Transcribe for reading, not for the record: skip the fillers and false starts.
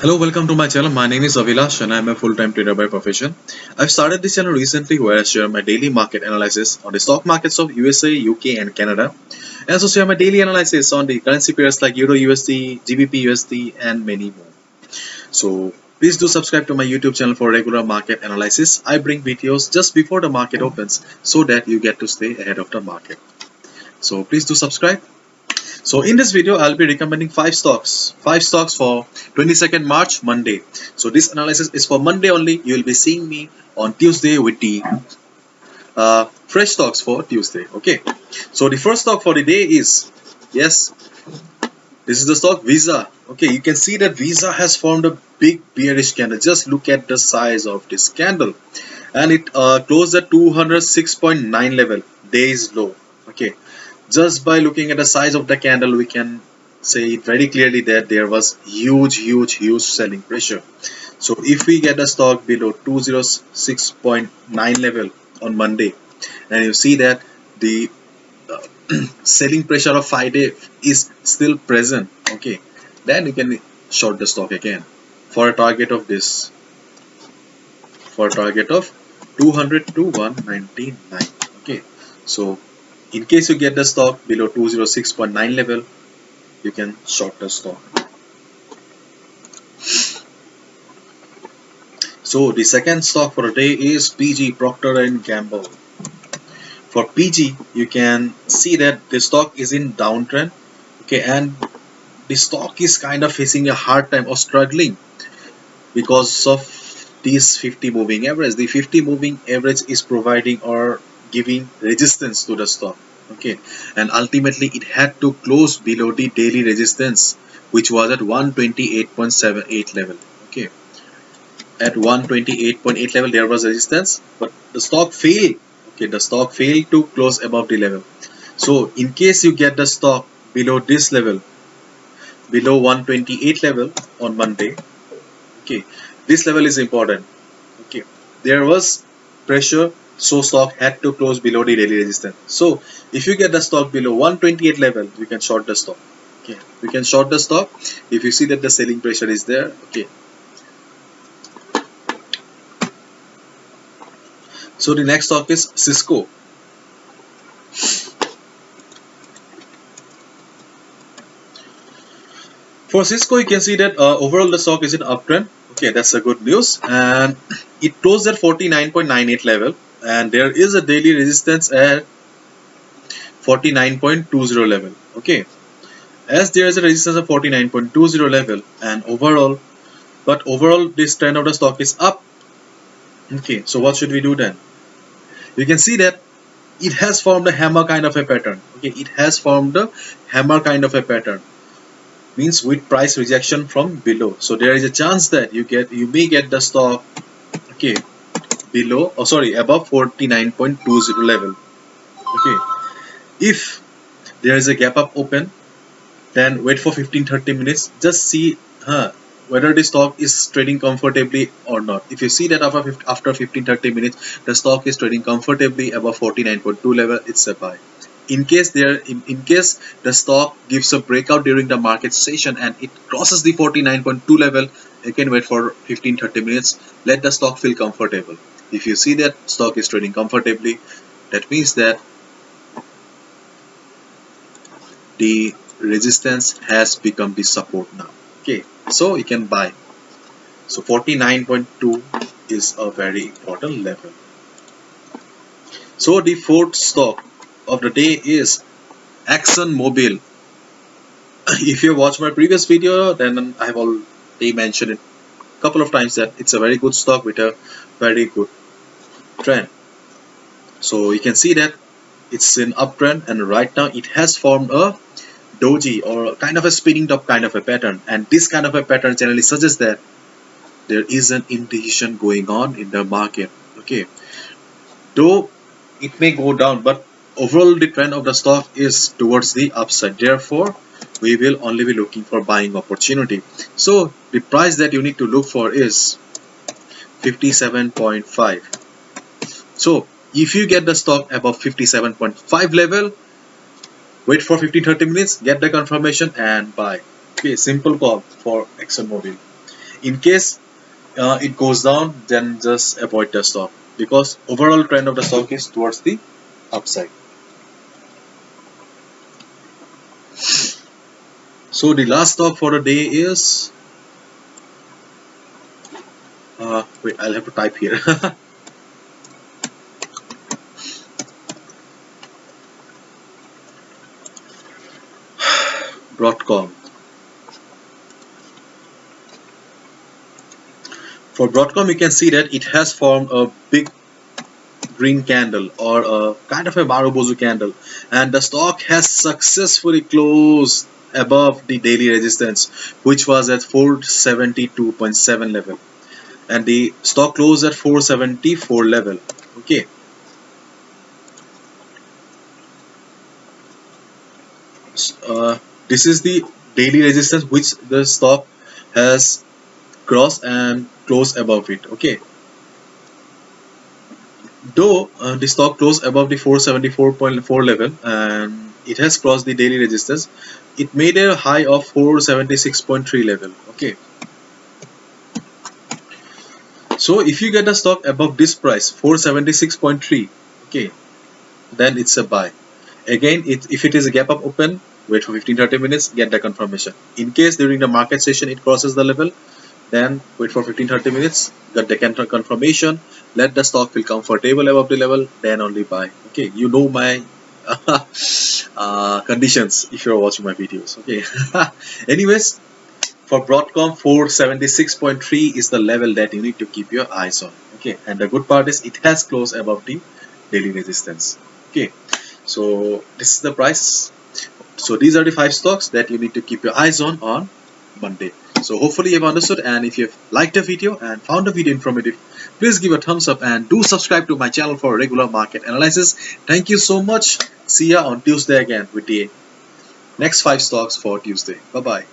Hello, welcome to my channel. My name is Avilash and I am a full-time trader by profession. I've started this channel recently where I share my daily market analysis on the stock markets of USA, UK and Canada. I also share my daily analysis on the currency pairs like Euro USD, GBP USD and many more. So please do subscribe to my YouTube channel for regular market analysis. I bring videos just before the market opens so that you get to stay ahead of the market. So please do subscribe. So in this video, I'll be recommending five stocks for 22nd March, Monday. So this analysis is for Monday only. You will be seeing me on Tuesday with the fresh stocks for Tuesday. Okay. So the first stock for the day is, yes, this is the stock Visa. Okay, you can see that Visa has formed a big bearish candle. Just look at the size of this candle, and it closed at 206.9 level, days low. Okay, just by looking at the size of the candle, we can say very clearly that there was huge selling pressure. So if we get a stock below 206.9 level on Monday, and you see that the selling pressure of 5-day is still present, okay, then you can short the stock again for a target of this, for a target of 200 to 199. Okay, so in case you get the stock below 206.9 level, you can short the stock. So the second stock for the day is PG, Proctor and Gamble. For PG, you can see that the stock is in downtrend, okay, and the stock is kind of facing a hard time or struggling because of this 50 moving average. The 50 moving average is providing or giving resistance to the stock, okay, and ultimately it had to close below the daily resistance, which was at 128.78 level. Okay, at 128.8 level there was resistance, but the stock failed. Okay, the stock failed to close above the level. So in case you get the stock below this level, below 128 level on Monday, okay, this level is important. Okay, there was pressure, so stock had to close below the daily resistance. So if you get the stock below 128 level, you can short the stock. Okay, you can short the stock if you see that the selling pressure is there. Okay, so the next stock is Cisco. For Cisco, you can see that overall the stock is in uptrend. Okay, that's a good news, and it closed at 49.98 level, and there is a daily resistance at 49.20 level. Okay, as there is a resistance of 49.20 level, and overall this trend of the stock is up. Okay, so what should we do then? You can see that it has formed a hammer kind of a pattern. Okay, it has formed a hammer kind of a pattern, means with price rejection from below. So there is a chance that you may get the stock, okay, below, oh sorry, above 49.20 level. Okay, if there is a gap up open, then wait for 15-30 minutes, just see whether the stock is trading comfortably or not. If you see that after 15-30 minutes the stock is trading comfortably above 49.2 level, it's a buy. In case the stock gives a breakout during the market session and it crosses the 49.2 level, you can wait for 15-30 minutes, let the stock feel comfortable. If you see that stock is trading comfortably, that means that the resistance has become the support now. Okay, so you can buy. So 49.2 is a very important level. So the fourth stock of the day is Axon Mobile. If you watch my previous video, then I have already mentioned it a couple of times that it's a very good stock with a very good trend. So you can see that it's in uptrend, and right now it has formed a doji or kind of a spinning top kind of a pattern, and this kind of a pattern generally suggests that there is an indecision going on in the market. Okay, though it may go down, but overall the trend of the stock is towards the upside, therefore we will only be looking for buying opportunity. So the price that you need to look for is 57.5. so if you get the stock above 57.5 level, wait for 15-30 minutes, get the confirmation and buy. Okay, simple call for Axon Mobile. In case it goes down, then just avoid the stock, because overall trend of the stock is towards the upside. So the last stock for the day is wait, I'll have to type here. Broadcom. For Broadcom, you can see that it has formed a big green candle, or a kind of a Marubozu candle, and the stock has successfully closed above the daily resistance, which was at 472.7 level, and the stock closed at 474 level. Okay, this is the daily resistance which the stock has crossed and closed above it. Okay, though the stock closed above the 474.4 level and it has crossed the daily resistance, it made a high of 476.3 level. Okay, so if you get the stock above this price 476.3, okay, then it's a buy. Again, if it is a gap up open, wait for 15-30 minutes, get the confirmation. In case during the market session it crosses the level, then wait for 15-30 minutes, get the confirmation, let the stock feel comfortable above the level, then only buy. Okay, you know my conditions if you're watching my videos. Okay, anyways, for Broadcom 476.3 is the level that you need to keep your eyes on. Okay, and the good part is it has closed above the daily resistance. Okay, so this is the price. So these are the 5 stocks that you need to keep your eyes on Monday. So hopefully you've understood, and if you've liked the video and found the video informative, please give a thumbs up and do subscribe to my channel for regular market analysis. Thank you so much. See ya on Tuesday again with the next 5 stocks for Tuesday. Bye bye.